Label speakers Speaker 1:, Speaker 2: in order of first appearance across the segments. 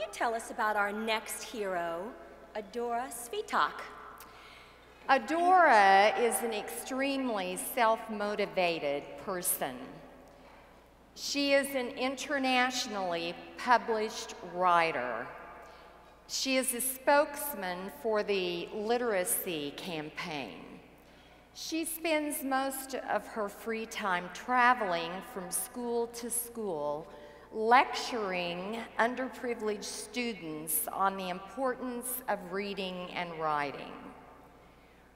Speaker 1: you tell us about our next hero, Adora Svitak?
Speaker 2: Adora is an extremely self-motivated person. She is an internationally published writer. She is a spokesman for the literacy campaign. She spends most of her free time traveling from school to school, lecturing underprivileged students on the importance of reading and writing.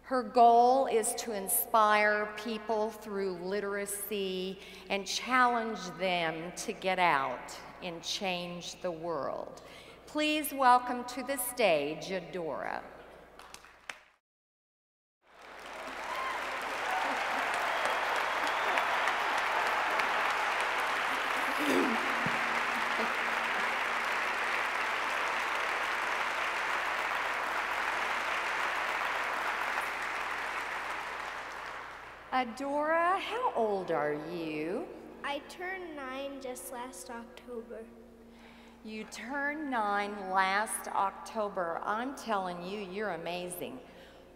Speaker 2: Her goal is to inspire people through literacy and challenge them to get out and change the world. Please welcome to the stage Adora. Adora, how old are you?
Speaker 3: I turned 9 just last October.
Speaker 2: You turned 9 last October. I'm telling you, you're amazing.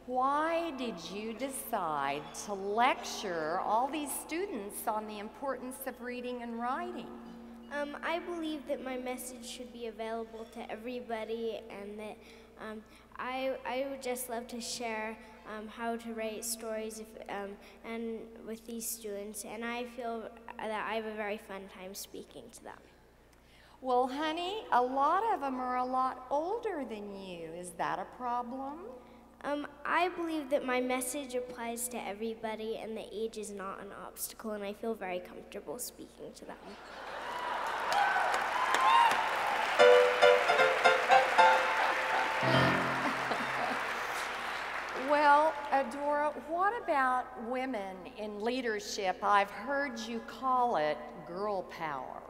Speaker 2: Why did you decide to lecture all these students on the importance of reading and writing?
Speaker 3: I believe that my message should be available to everybody, and that I would just love to share how to write stories and with these students, and I feel that I have a very fun time speaking to them.
Speaker 2: Well, honey, a lot of them are a lot older than you. Is that a problem?
Speaker 3: I believe that my message applies to everybody, and that age is not an obstacle, and I feel very comfortable speaking to them.
Speaker 2: Well, Adora, what about women in leadership? I've heard you call it girl power.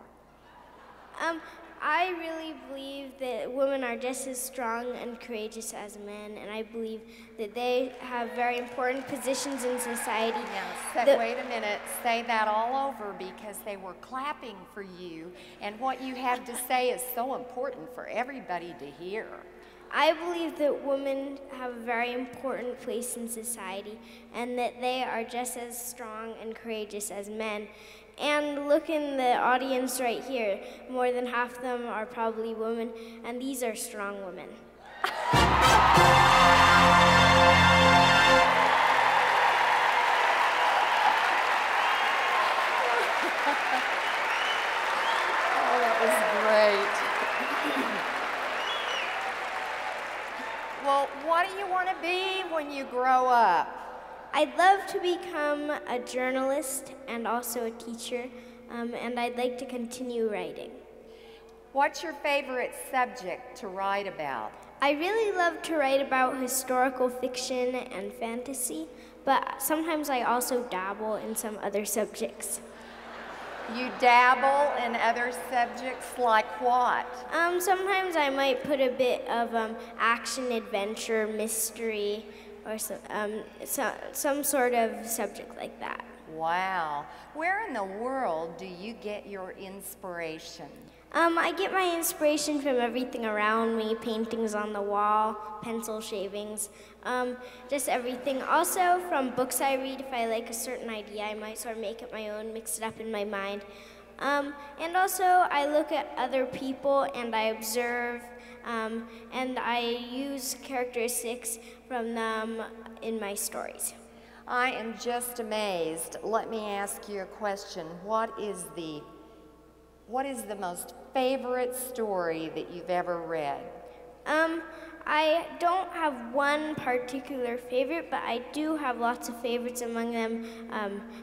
Speaker 3: I really believe that women are just as strong and courageous as men, and I believe that they have very important positions in society.
Speaker 2: Now, wait a minute, say that all over, because they were clapping for you, and what you have to say is so important for everybody to hear.
Speaker 3: I believe that women have a very important place in society, and that they are just as strong and courageous as men. And look in the audience right here. More than half of them are probably women, and these are strong women.
Speaker 2: Oh, that was great. Well, what do you want to be when you grow up?
Speaker 3: I'd love to become a journalist and also a teacher, and I'd like to continue writing.
Speaker 2: What's your favorite subject to write about?
Speaker 3: I really love to write about historical fiction and fantasy, but sometimes I also dabble in some other subjects.
Speaker 2: You dabble in other subjects like what?
Speaker 3: Sometimes I might put a bit of action, adventure, mystery, or some sort of subject like that.
Speaker 2: Wow. Where in the world do you get your inspiration?
Speaker 3: I get my inspiration from everything around me, paintings on the wall, pencil shavings, just everything. Also from books I read. If I like a certain idea, I might sort of make it my own, mix it up in my mind. And also I look at other people and I observe, and I use characteristics from them in my stories.
Speaker 2: I am just amazed. Let me ask you a question. What is the most favorite story that you've ever read?
Speaker 3: I don't have one particular favorite, but I do have lots of favorites, among them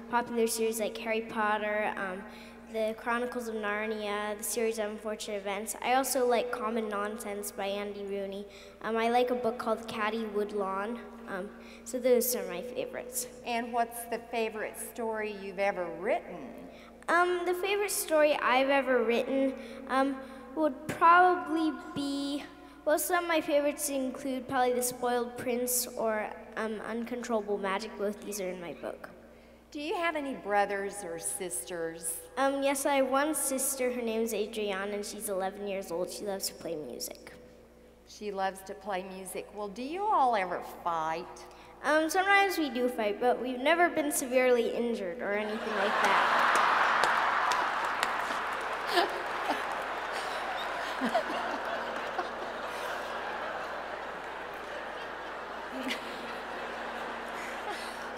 Speaker 3: popular series like Harry Potter, the Chronicles of Narnia, the series of Unfortunate Events. I also like Common Nonsense by Andy Rooney. I like a book called Caddy Woodlawn. So those are my favorites.
Speaker 2: And what's the favorite story you've ever written?
Speaker 3: The favorite story I've ever written would probably be, well, some of my favorites include probably The Spoiled Prince or Uncontrollable Magic. Both these are in my book.
Speaker 2: Do you have any brothers or sisters?
Speaker 3: Yes, I have one sister. Her name's Adriana, and she's 11 years old. She loves to play music.
Speaker 2: She loves to play music. Well, do you all ever fight?
Speaker 3: Sometimes we do fight, but we've never been severely injured or anything like that.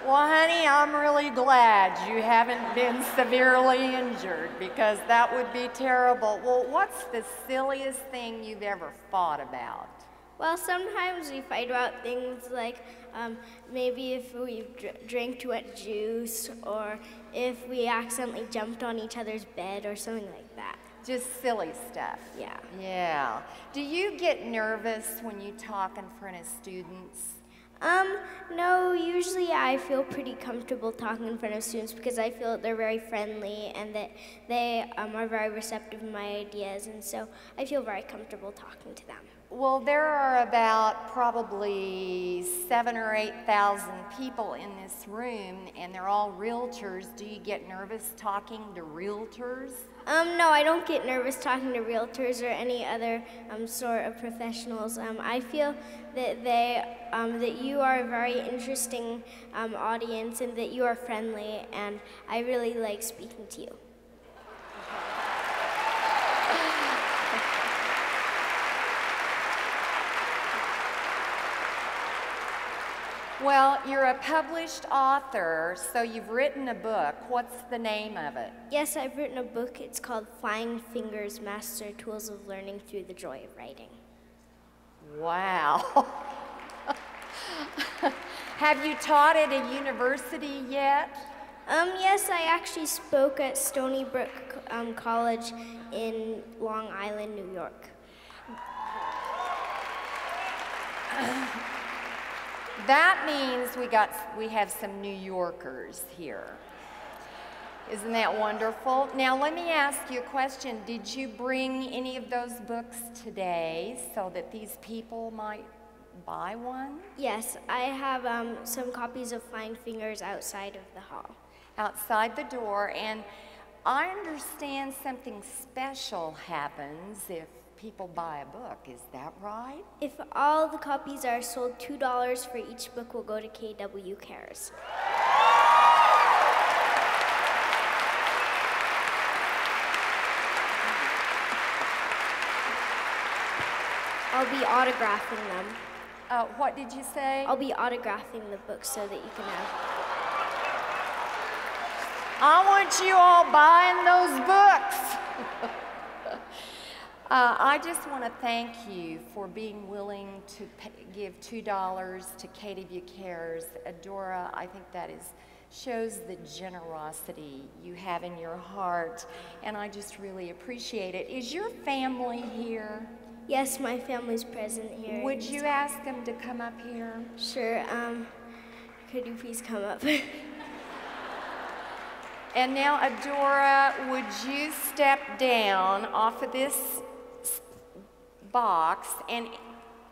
Speaker 2: Well, honey, I'm really glad you haven't been severely injured because that would be terrible. Well, what's the silliest thing you've ever fought about?
Speaker 3: Well, sometimes we fight about things like maybe if we drank too much juice or if we accidentally jumped on each other's bed or something like that.
Speaker 2: Just silly stuff.
Speaker 3: Yeah.
Speaker 2: Yeah. Do you get nervous when you talk in front of students?
Speaker 3: No, usually I feel pretty comfortable talking in front of students because I feel that they're very friendly and that they are very receptive to my ideas, and so I feel very comfortable talking to them.
Speaker 2: Well, there are about probably 7,000 or 8,000 people in this room, and they're all realtors. Do you get nervous talking to realtors?
Speaker 3: No, I don't get nervous talking to realtors or any other sort of professionals. I feel that that you are a very interesting audience and that you are friendly, and I really like speaking to you.
Speaker 2: Well, you're a published author, so you've written a book. What's the name of it?
Speaker 3: Yes, I've written a book. It's called Flying Fingers, Master Tools of Learning Through the Joy of Writing.
Speaker 2: Wow. Have you taught at a university yet?
Speaker 3: Yes, I actually spoke at Stony Brook College in Long Island, New York.
Speaker 2: That means we have some New Yorkers here. Isn't that wonderful? Now let me ask you a question. Did you bring any of those books today so that these people might buy one?
Speaker 3: Yes, I have some copies of Flying Fingers outside of the hall.
Speaker 2: Outside the door, and I understand something special happens if people buy a book. Is that right?
Speaker 3: If all the copies are sold, $2 for each book will go to KW Cares. I'll be autographing them.
Speaker 2: What did you say?
Speaker 3: I'll be autographing the books so that you can have.
Speaker 2: I want you all buying those books. I just want to thank you for being willing to give $2 to KW Cares. Adora, I think that shows the generosity you have in your heart, and I just really appreciate it. Is your family here?
Speaker 3: Yes, my family's present here.
Speaker 2: Would you ask them to come up here?
Speaker 3: Sure. Could you please come up?
Speaker 2: And now, Adora, would you step down off of this box and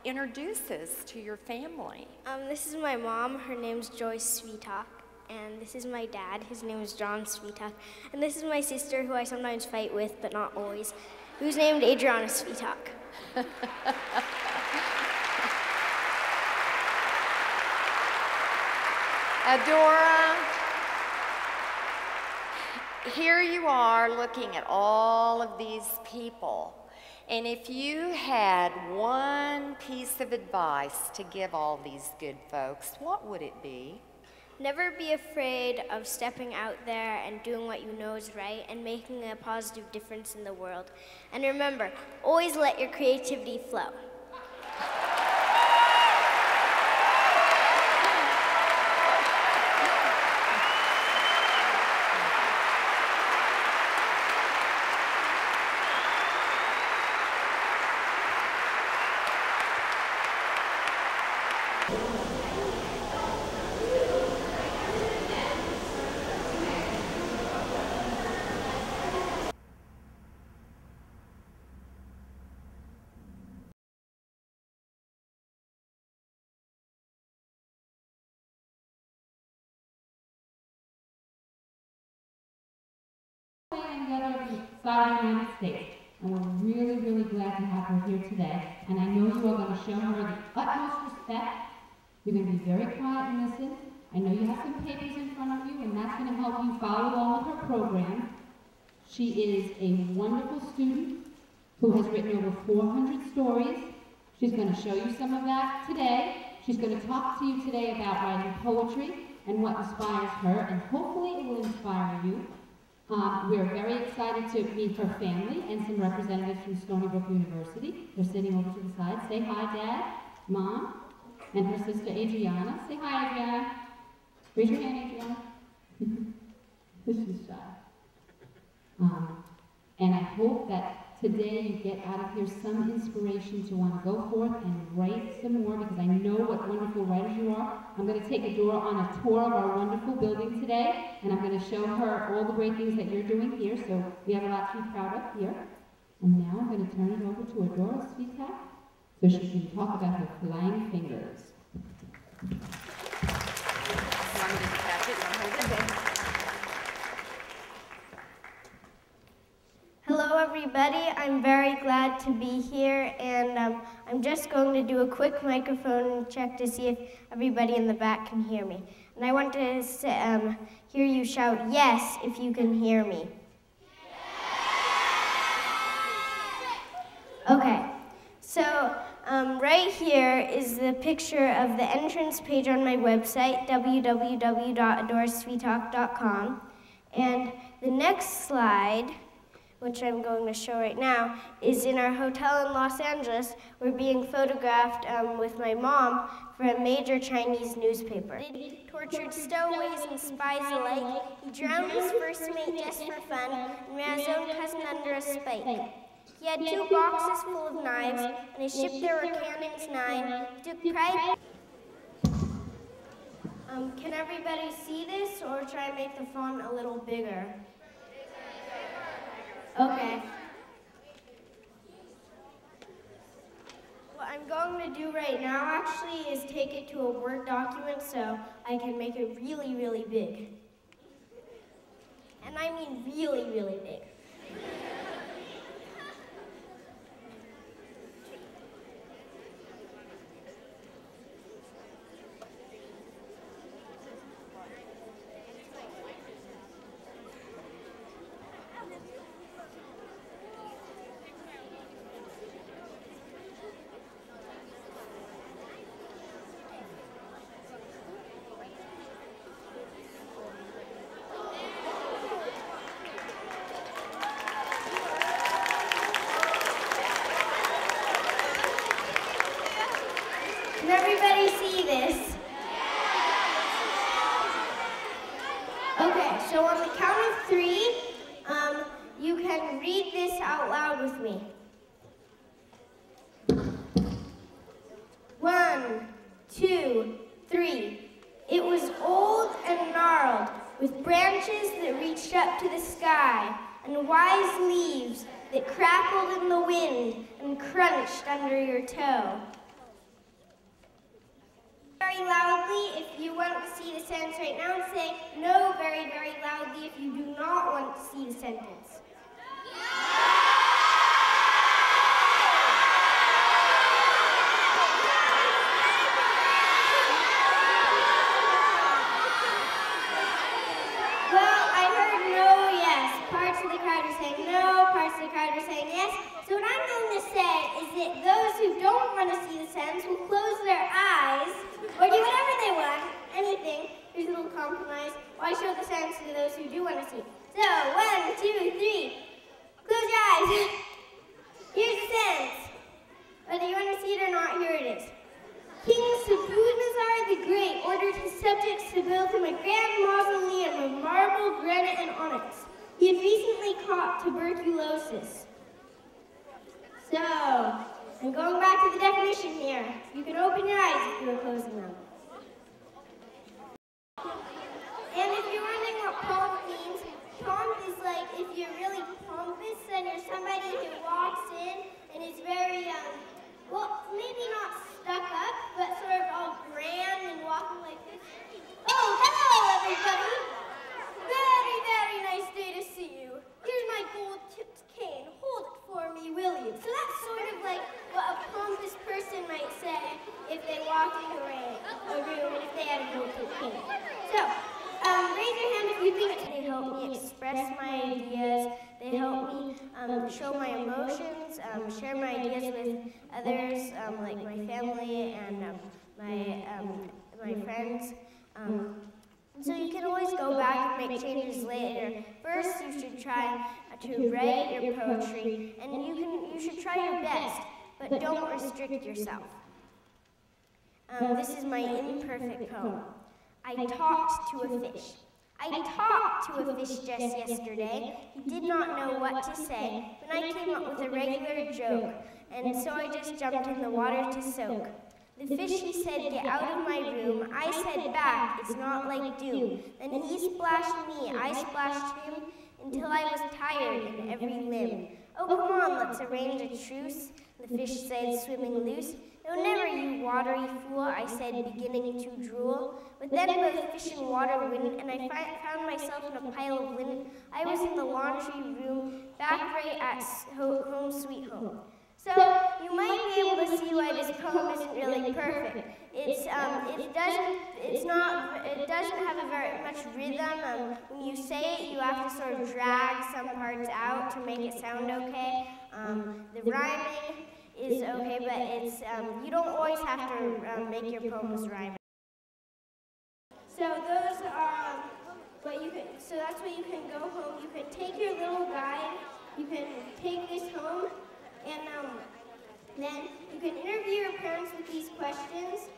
Speaker 2: introduce us to your family?
Speaker 3: This is my mom. Her name's Joyce Sweetalk. And this is my dad. His name is John Sweetalk. And this is my sister, who I sometimes fight with, but not always, who's named Adriana Sweetalk.
Speaker 2: Adora, here you are looking at all of these people. And if you had one piece of advice to give all these good folks, what would it be?
Speaker 3: Never be afraid of stepping out there and doing what you know is right and making a positive difference in the world. And remember, always let your creativity flow.
Speaker 4: side of the United States. And we're really, really glad to have her here today. And I know you are going to show her the utmost respect. You're going to be very quiet and listen. I know you have some papers in front of you, and that's going to help you follow along with her program. She is a wonderful student who has written over 400 stories. She's going to show you some of that today. She's going to talk to you today about writing poetry and what inspires her, and hopefully it will inspire you. We're very excited to meet her family and some representatives from Stony Brook University. They're sitting over to the side. Say hi, Dad, Mom, and her sister Adriana. Say hi, Adriana. Raise your hand, Adriana. She's shy. And I hope that today you get out of here some inspiration to want to go forth and write some more, because I know what wonderful writers you are. I'm going to take Adora on a tour of our wonderful building today, and I'm going to show her all the great things that you're doing here, so we have a lot to be proud of here. And now I'm going to turn it over to Adora Svitak so she can talk about her flying fingers.
Speaker 3: Hello everybody, I'm very glad to be here, and I'm just going to do a quick microphone check to see if everybody in the back can hear me. And I want to hear you shout yes if you can hear me. Okay, so right here is the picture of the entrance page on my website, www.adorasvitak.com, and the next slide, which I'm going to show right now, is in our hotel in Los Angeles. We're being photographed with my mom for a major Chinese newspaper. He tortured stowaways and spies alike. He drowned his first mate just for fun and ran his own cousin under a spike. He had 2 boxes full of knives. On his ship there were cannons 9. He took pride. Can everybody see this, or try and make the font a little bigger? Okay. What I'm going to do right now actually is take it to a Word document so I can make it really, really big. And I mean really, really big. Can everybody see this? Okay, so on the count of 3, you can read this out loud with me. 1, 2, 3. It was old and gnarled, with branches that reached up to the sky, and wise leaves that crackled in the wind and crunched under your toe. Very loudly if you want to see the sentence right now, and say no very, very loudly if you do not want to see the sentence. Well, I heard no, yes. Parts of the crowd are saying no, parts of the crowd are saying yes. So what I'm going to say is that those who don't want to see the sentence will close their eyes or do whatever they want, anything. Here's a little compromise. Or I show the sentence to those who do want to see. So, 1, 2, 3. Close your eyes. Here's the sentence. Whether you want to see it or not, here it is. King Nebuchadnezzar the Great ordered his subjects to build him a grand mausoleum of marble, granite, and onyx. He had recently caught tuberculosis. So, I'm going back to the definition here. You can open your eyes if you were closing them. And if you're wondering what pomp means, pomp is like if you're really pompous and you're somebody who walks in and is very, well, maybe not stuck up, but sort of all grand and walking like this. Oh, hello everybody! Very, very nice day to see you. Here's my gold tipped everything. They help me express my ideas. They help me show my emotions, share my ideas with others, like my family and my friends. So you can always go back and make changes later. First, you should try to write your poetry, and you should try your best, but don't restrict yourself. This is my imperfect poem. I talked to a fish. I talked to a fish just yesterday. He did not know what to say, but I came up with a regular joke, and so I just jumped in the water to soak. The fish, he said, get out of my room. I said back, it's not like doom. Then he splashed me, I splashed him, until I was tired in every limb. Oh, come on, let's arrange a truce, the fish said, swimming loose. No, never, you watery fool, I said, beginning to drool. But then both fish and water wouldn't, and I found myself in a pile of linen. I was in the laundry room, back right at home sweet home. So you might be able to see why this poem isn't really perfect. It doesn't have a very much rhythm. When you say it, you have to sort of drag some parts out to make it sound okay. The rhyming is okay, but it's you don't always have to make your poems rhyme. So those are what you can. So that's what you can go home. You can take your little guide. You can take this home. And then you can interview your parents with these questions,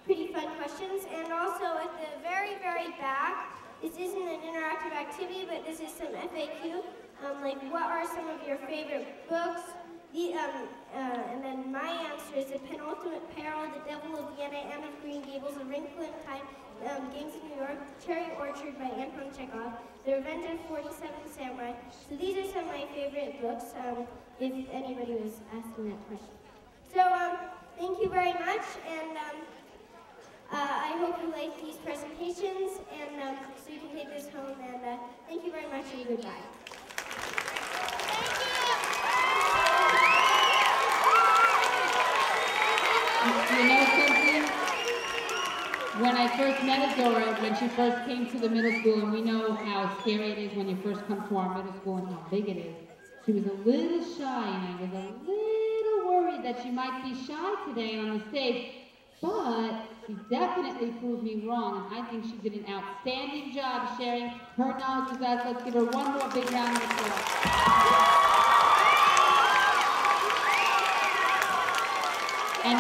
Speaker 3: pretty fun questions. And also at the very, very back, this isn't an interactive activity, but this is some FAQ, like what are some of your favorite books? And then my answer is The Penultimate Peril, The Devil of Vienna, Anne of Green Gables, A Wrinkle in Time, Gangs of New York, Cherry Orchard by Anton Chekhov, The Revenge of 47 Samurai. So these are some of my favorite books, if anybody was asking that question. So thank you very much, and I hope you like these presentations, and so you can take this home, and thank you very much, and goodbye.
Speaker 4: You know something? When I first met Adora, when she first came to the middle school, and we know how scary it is when you first come to our middle school and how big it is, she was a little shy, and I was a little worried that she might be shy today on the stage, but she definitely proved me wrong, and I think she did an outstanding job sharing her knowledge with us. Let's give her one more big round of applause. And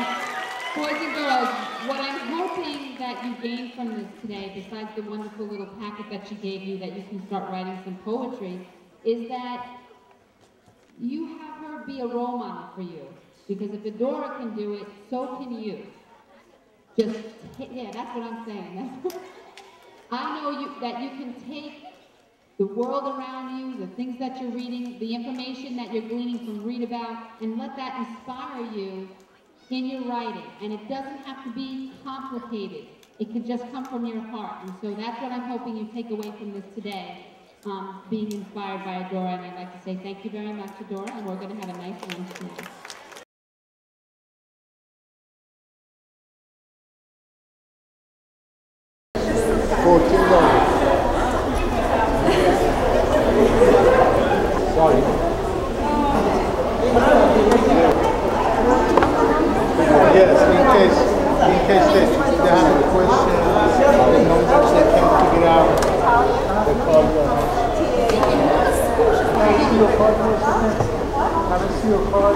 Speaker 4: boys and girls, what I'm hoping that you gain from this today, besides the wonderful little packet that she gave you that you can start writing some poetry, is that you have her be a role model for you. Because if Adora can do it, so can you. Yeah, that's what I'm saying. I know that you can take the world around you, the things that you're reading, the information that you're gleaning from Read About, and let that inspire you in your writing. And it doesn't have to be complicated. It can just come from your heart. And so that's what I'm hoping you take away from this today, being inspired by Adora. And I'd like to say thank you very much, Adora, and we're going to have a nice lunch now.
Speaker 5: Sorry. Yes, in case they have a question, the numbers they can figure out the call. Can I see your card? Can I see your card?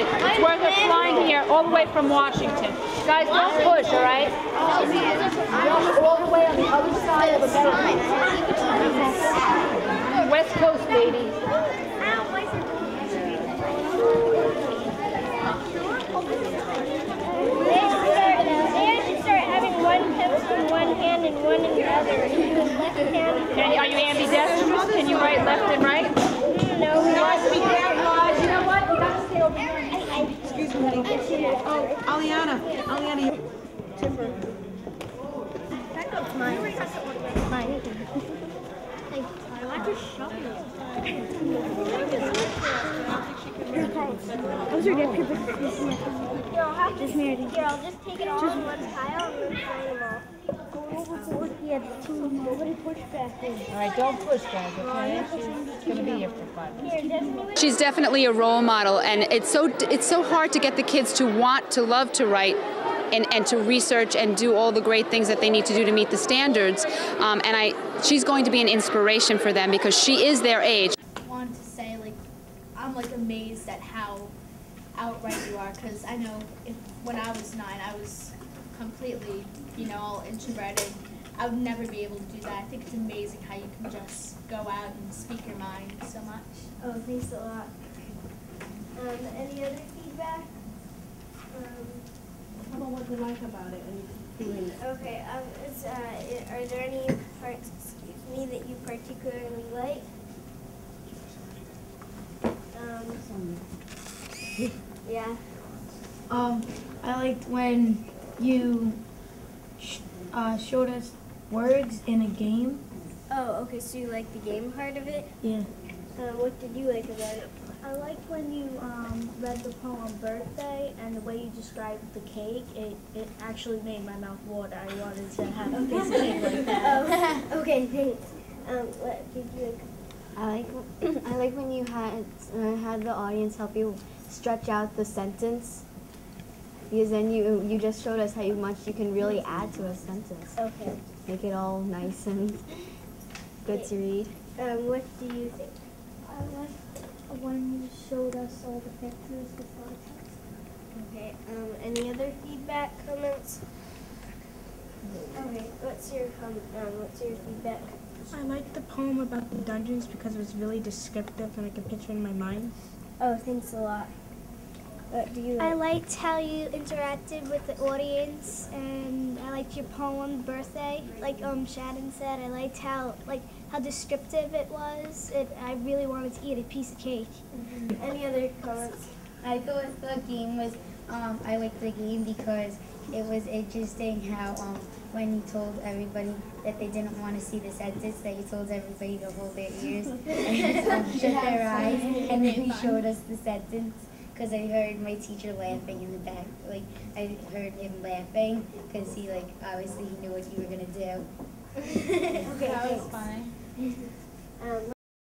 Speaker 6: it. It's worth it flying here all the way from Washington. Guys, don't push, all right? All the way on the other side of the mountain. West Coast, baby.
Speaker 3: They should start having one pencil in one hand and one in the other.
Speaker 6: Are you ambidextrous? Can you write left and right?
Speaker 3: No, we
Speaker 6: Guys, be careful, guys. You know what? You got to stay over here.
Speaker 7: Excuse me, honey. Oh, Aliana, you... Timber.
Speaker 3: Mine. I want to shovel. Those are good people. Here, I'll just take it all in one pile and then sign them all. Yeah, nobody push back in.
Speaker 6: All right, don't push, guys, okay? She's going to be here for 5 minutes.
Speaker 8: She's definitely a role model, and it's so hard to get the kids to want to love to write and to research and do all the great things that they need to do to meet the standards. She's going to be an inspiration for them because she is their age.
Speaker 9: I wanted to say, like, I'm like amazed at how outright you are, because I know when I was 9, I was completely, all introverted. I would never be able to do that. I think it's amazing how you can just go out and speak your mind so much.
Speaker 3: Oh, thanks a lot. Any other feedback?
Speaker 7: How about what you like about it and doing it?
Speaker 3: Okay, are there any parts, that you particularly like? Yeah.
Speaker 10: I liked when you showed us words in a game.
Speaker 3: Oh, okay, so you like the game part of it?
Speaker 10: Yeah.
Speaker 3: What did you like about it?
Speaker 10: I liked when you read the poem Birthday, and the way you described the cake, it actually made my mouth water. I wanted to have a piece of cake like that.
Speaker 3: Oh, okay, thanks. What did you like?
Speaker 11: I like when you had the audience help you stretch out the sentence, because then you just showed us how much you can really add to a sentence.
Speaker 3: Okay.
Speaker 11: Make it all nice and good to read.
Speaker 3: What do you think?
Speaker 10: I liked when you showed us all the pictures before text.
Speaker 3: Okay. Any other feedback, comments? Okay. What's your feedback?
Speaker 10: I liked the poem about the dungeons because it was really descriptive and I could picture it in my mind.
Speaker 3: Oh, thanks a lot. What do you like?
Speaker 12: I liked how you interacted with the audience, and I liked your poem, Birthday. Like Shannon said, I liked how descriptive it was. I really wanted to eat a piece of cake.
Speaker 3: Mm-hmm. Any other comments?
Speaker 13: I thought the game was, I liked the game because it was interesting how when you told everybody that they didn't want to see the sentence, that you told everybody to hold their ears and shut their eyes, and then you showed us the sentence. Because I heard my teacher laughing in the back. Like, I heard him laughing because he, obviously he knew what you were going to do.
Speaker 3: Okay,
Speaker 9: that was funny.